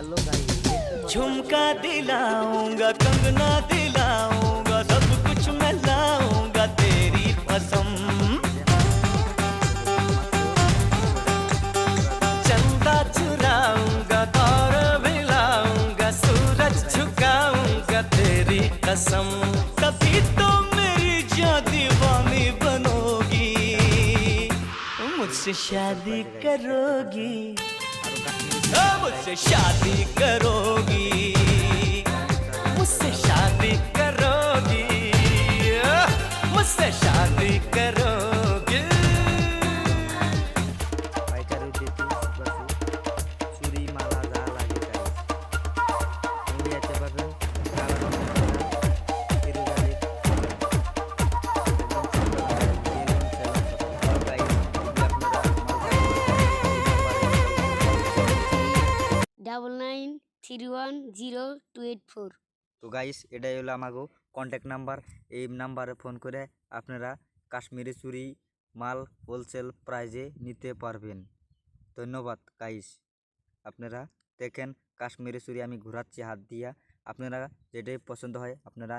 Hello guys. झुमका दिलाऊंगा, कंगना दिलाऊंगा, सब कुछ मैं लाऊंगा तेरी पसंद। चंदा चुराऊंगा, तारे भी लाऊंगा, सूरज झुकाऊंगा तेरी कसम। तभी तो मेरी जान दीवानी बनोगी, मुझसे शादी करोगी, मुझसे शादी करोगी, मुझसे शादी करोगी, मुझसे शादी करोगी। পাইকারি দিতে পারছি চুরি মালা যা লাগে গাইস নিয়ে যেতে পারবেন কালার তিরুগালি একদম সুন্দর গাইস যদি আপনারা ডাবল 9310284। তো গাইস এটাই হলো আমাগো কন্ট্যাক্ট নাম্বার। এই নাম্বারে ফোন করে আপনারা কাশ্মীরি চুরি মাল হোলসেল প্রাইজে নিতে পারবেন। ধন্যবাদ গাইস। আপনারা দেখেন কাশ্মীরি চুরি আমি ঘোরাচ্ছি হাত দিয়া, আপনারা যেটাই পছন্দ হয় আপনারা